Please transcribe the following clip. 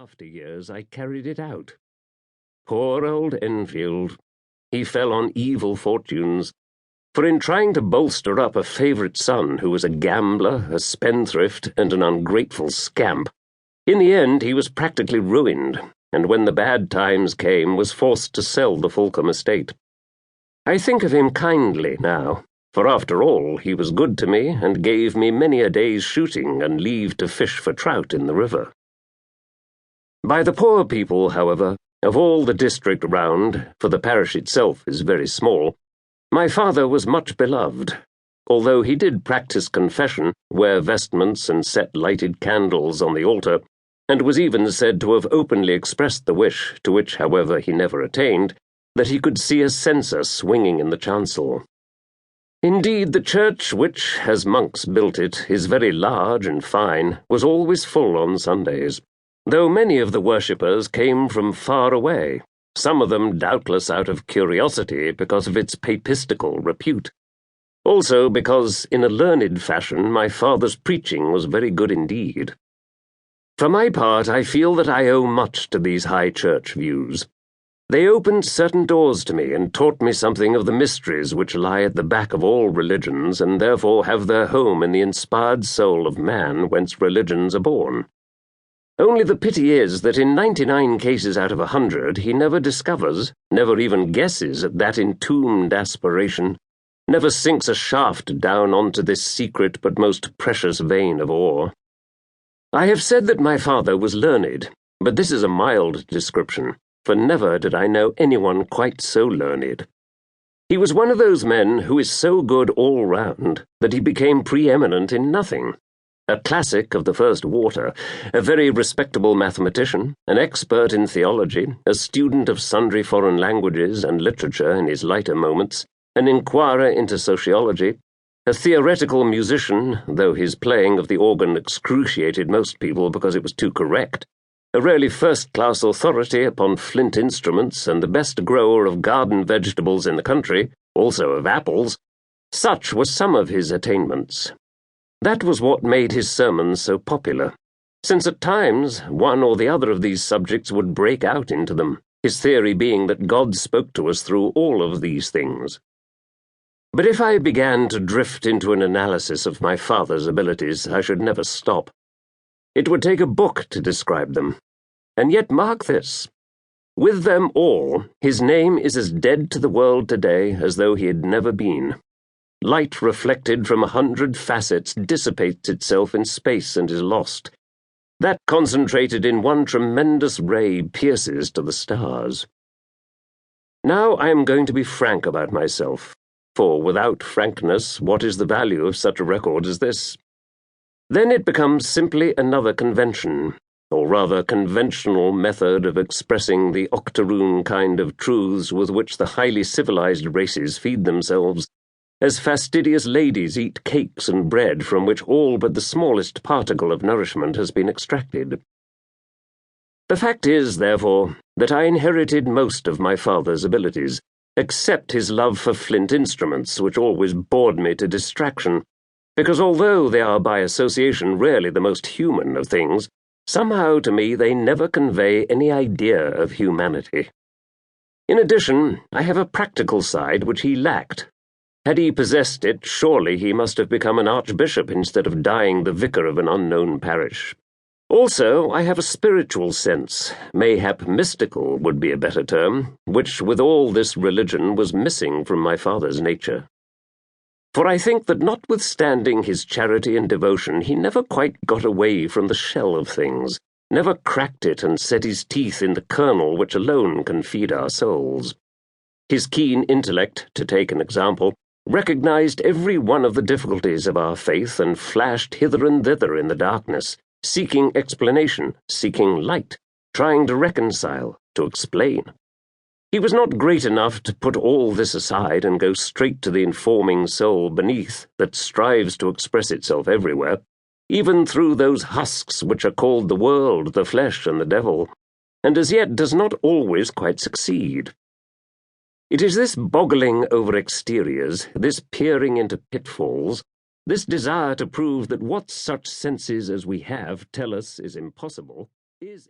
after years I carried it out. Poor old Enfield. He fell on evil fortunes, for in trying to bolster up a favourite son who was a gambler, a spendthrift, and an ungrateful scamp, in the end he was practically ruined, and when the bad times came was forced to sell the Fulcombe estate. I think of him kindly now, for after all he was good to me and gave me many a day's shooting and leave to fish for trout in the river. By the poor people, however, of all the district round, for the parish itself is very small, my father was much beloved, although he did practice confession, wear vestments, and set lighted candles on the altar, and was even said to have openly expressed the wish, to which, however, he never attained, that he could see a censer swinging in the chancel. Indeed, the church, which, as monks built it, is very large and fine, was always full on Sundays, though many of the worshippers came from far away, some of them doubtless out of curiosity because of its papistical repute. Also because, in a learned fashion, my father's preaching was very good indeed. For my part, I feel that I owe much to these high church views. They opened certain doors to me and taught me something of the mysteries which lie at the back of all religions and therefore have their home in the inspired soul of man whence religions are born. Only the pity is that in 99 cases out of 100 he never discovers, never even guesses at that entombed aspiration, never sinks a shaft down onto this secret but most precious vein of ore. I have said that my father was learned, but this is a mild description, for never did I know anyone quite so learned. He was one of those men who is so good all round that he became preeminent in nothing. A classic of the first water, a very respectable mathematician, an expert in theology, a student of sundry foreign languages and literature in his lighter moments, an inquirer into sociology, a theoretical musician, though his playing of the organ excruciated most people because it was too correct, a really first-class authority upon flint instruments and the best grower of garden vegetables in the country, also of apples. Such were some of his attainments. That was what made his sermons so popular, since at times one or the other of these subjects would break out into them, his theory being that God spoke to us through all of these things. But if I began to drift into an analysis of my father's abilities, I should never stop. It would take a book to describe them. And yet mark this. With them all, his name is as dead to the world today as though he had never been. Light reflected from 100 facets dissipates itself in space and is lost. That concentrated in one tremendous ray pierces to the stars. Now I am going to be frank about myself, for without frankness, what is the value of such a record as this? Then it becomes simply another convention, or rather conventional method of expressing the octoroon kind of truths with which the highly civilized races feed themselves, as fastidious ladies eat cakes and bread from which all but the smallest particle of nourishment has been extracted. The fact is, therefore, that I inherited most of my father's abilities, except his love for flint instruments, which always bored me to distraction, because although they are by association rarely the most human of things, somehow to me they never convey any idea of humanity. In addition, I have a practical side which he lacked. Had he possessed it, surely he must have become an archbishop instead of dying the vicar of an unknown parish. Also, I have a spiritual sense, mayhap mystical would be a better term, which with all this religion was missing from my father's nature. For I think that notwithstanding his charity and devotion, he never quite got away from the shell of things, never cracked it and set his teeth in the kernel which alone can feed our souls. His keen intellect, to take an example, recognized every one of the difficulties of our faith and flashed hither and thither in the darkness, seeking explanation, seeking light, trying to reconcile, to explain. He was not great enough to put all this aside and go straight to the informing soul beneath that strives to express itself everywhere, even through those husks which are called the world, the flesh, and the devil, and as yet does not always quite succeed. It is this boggling over exteriors, this peering into pitfalls, this desire to prove that what such senses as we have tell us is impossible, is